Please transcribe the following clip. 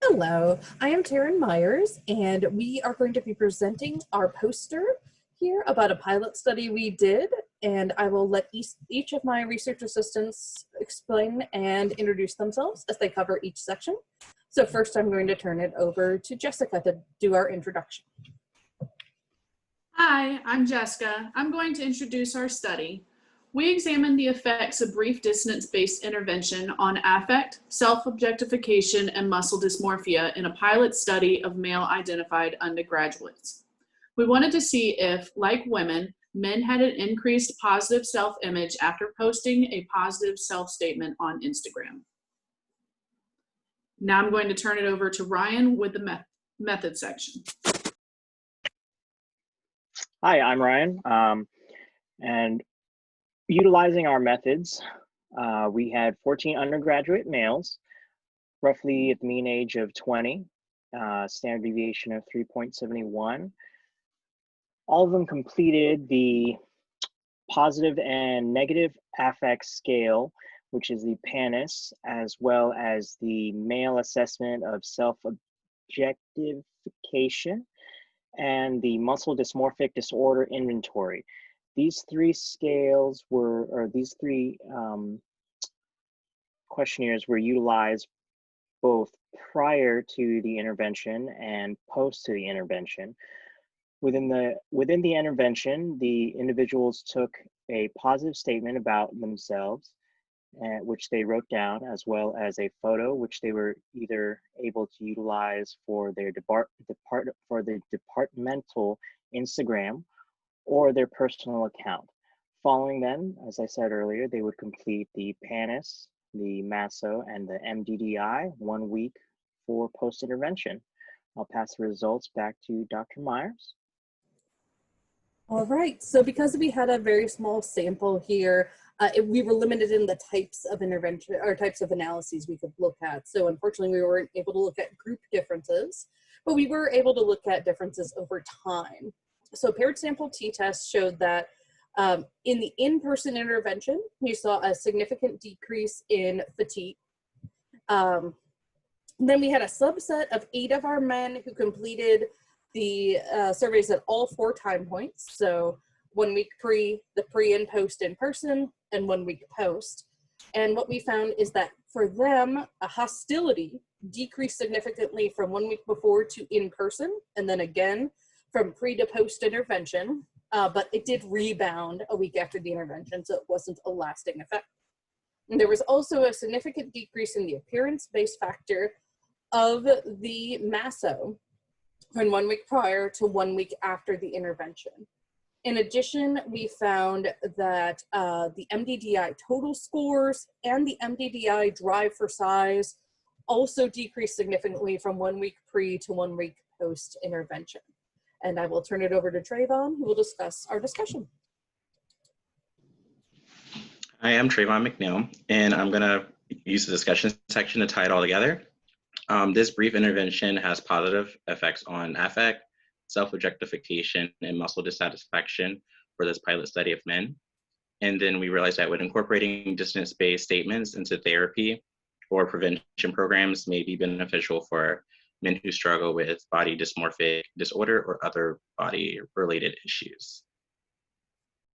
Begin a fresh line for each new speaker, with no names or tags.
Hello, I am Taryn Myers, and we are going to be presenting our poster here about a pilot study we did, and I will let each of my research assistants explain and introduce themselves as they cover each section. So first I'm going to turn it over to Jessica to do our introduction.
Hi, I'm Jessica. I'm going to introduce our study. We examined the effects of brief dissonance-based intervention on affect, self-objectification, and muscle dysmorphia in a pilot study of male-identified undergraduates. We wanted to see if, like women, men had an increased positive self-image after posting a positive self-statement on Instagram. Now I'm going to turn it over to Ryan with the method section.
Hi, I'm Ryan, and utilizing our methods, we had 14 undergraduate males, roughly at the mean age of 20, standard deviation of 3.71. All of them completed the positive and negative affect scale, which is the PANIS, as well as the male assessment of self-objectification and the muscle dysmorphic disorder inventory. These three scales were, or these three questionnaires were utilized both prior to the intervention and post to the intervention. Within the intervention, the individuals took a positive statement about themselves, which they wrote down, as well as a photo, which they were either able to utilize for their departmental Instagram or their personal account. Following then, as I said earlier, they would complete the PANIS, the MASO, and the MDDI 1 week for post-intervention. I'll pass the results back to Dr. Myers.
All right, so because we had a very small sample here, we were limited in the types of intervention or types of analyses we could look at. So unfortunately, we weren't able to look at group differences, but we were able to look at differences over time. So paired sample t-test showed that in the in-person intervention, we saw a significant decrease in fatigue. Then we had a subset of 8 of our men who completed the surveys at all 4 time points. So 1 week pre, the pre and post in person, and 1 week post. And what we found is that for them, a hostility decreased significantly from 1 week before to in person, and then again from pre to post intervention, but it did rebound a week after the intervention, so it wasn't a lasting effect. And there was also a significant decrease in the appearance-based factor of the MASO from 1 week prior to 1 week after the intervention. In addition, we found that the MDDI total scores and the MDDI drive for size also decreased significantly from 1 week pre to 1 week post intervention. And I will turn it over to Trevaughn, who will discuss our discussion.
Hi, I'm Trevaughn McNeill, and I'm going to use the discussion section to tie it all together. This brief intervention has positive effects on affect, self-objectification, and muscle dissatisfaction for this pilot study of men. And then we realized that when incorporating dissonance-based statements into therapy or prevention programs may be beneficial for men who struggle with body dysmorphic disorder or other body-related issues.